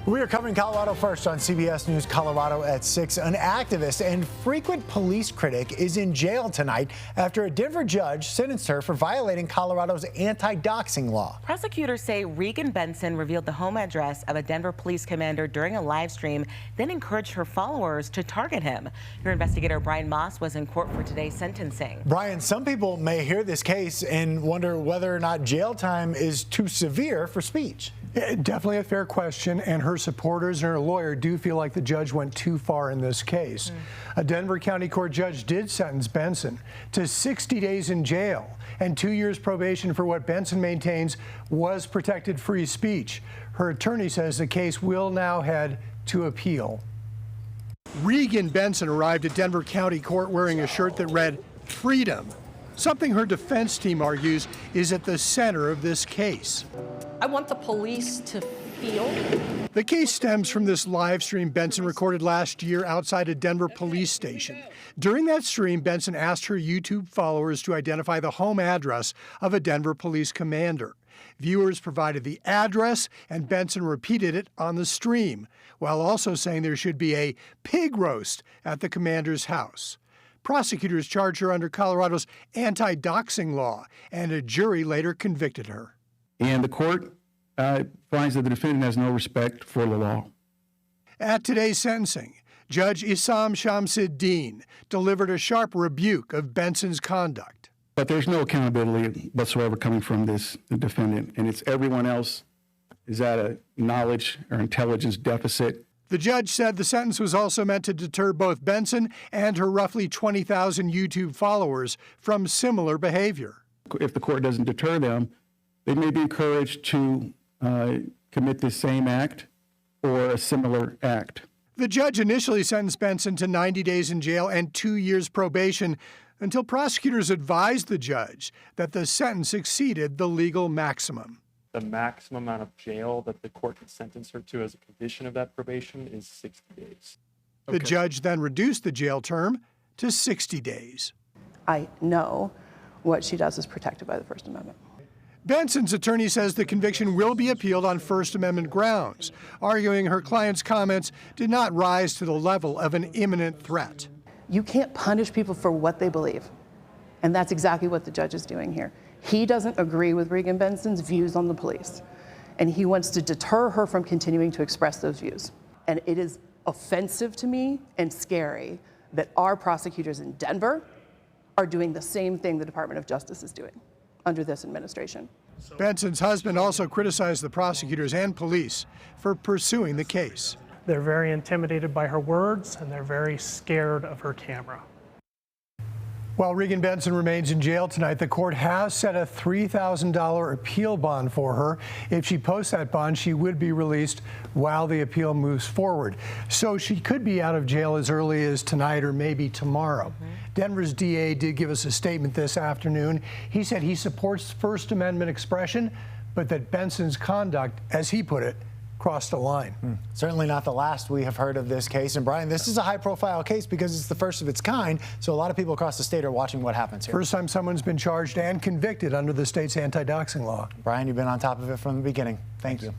We are covering Colorado first on CBS News Colorado at 6. An activist and frequent police critic is in jail tonight after a Denver judge sentenced her for violating Colorado's anti-doxing law. Prosecutors say Regan Benson revealed the home address of a Denver police commander during a live stream, then encouraged her followers to target him. Your investigator Brian Moss was in court for today's sentencing. Brian, some people may hear this case and wonder whether or not jail time is too severe for speech. Definitely a fair question, and her supporters and her lawyer do feel like the judge went too far in this case. A Denver County Court judge did sentence Benson to 60 days in jail and 2 years probation for what Benson maintains was protected free speech. Her attorney says the case will now head to appeal. Regan Benson arrived at Denver County Court wearing a shirt that read "Freedom," something her defense team argues is at the center of this case. I want the police to feel. The case stems from this live stream Benson recorded last year outside a Denver police station. During that stream, Benson asked her YouTube followers to identify the home address of a Denver police commander. Viewers provided the address, and Benson repeated it on the stream, while also saying there should be a pig roast at the commander's house. Prosecutors charged her under Colorado's anti-doxing law, and a jury later convicted her. And the court finds that the defendant has no respect for the law. At today's sentencing, Judge Issam Shamsuddin delivered a sharp rebuke of Benson's conduct. But there's no accountability whatsoever coming from this defendant, and it's everyone else is at a knowledge or intelligence deficit. The judge said the sentence was also meant to deter both Benson and her roughly 20,000 YouTube followers from similar behavior. If the court doesn't deter them, they may be encouraged to commit the same act or a similar act. The judge initially sentenced Benson to 90 days in jail and 2 years probation until prosecutors advised the judge that the sentence exceeded the legal maximum. The maximum amount of jail that the court can sentence her to as a condition of that probation is 60 days. The judge then reduced the jail term to 60 days. I know what she does is protected by the First Amendment. Benson's attorney says the conviction will be appealed on First Amendment grounds, arguing her client's comments did not rise to the level of an imminent threat. You can't punish people for what they believe, and that's exactly what the judge is doing here. He doesn't agree with Regan Benson's views on the police, and he wants to deter her from continuing to express those views. And it is offensive to me and scary that our prosecutors in Denver are doing the same thing the Department of Justice is doing under this administration. Benson's husband also criticized the prosecutors and police for pursuing the case. They're very intimidated by her words, and they're very scared of her camera. While Regan Benson remains in jail tonight, the court has set a $3,000 appeal bond for her. If she posts that bond, she would be released while the appeal moves forward. So she could be out of jail as early as tonight or maybe tomorrow. Denver's DA did give us a statement this afternoon. He said he supports First Amendment expression, but that Benson's conduct, as he put it, crossed a line. Certainly not the last we have heard of this case. And Brian, this is a high-profile case because it's the first of its kind, so a lot of people across the state are watching what happens here. First time someone's been charged and convicted under the state's anti-doxing law. Brian, you've been on top of it from the beginning. Thank you.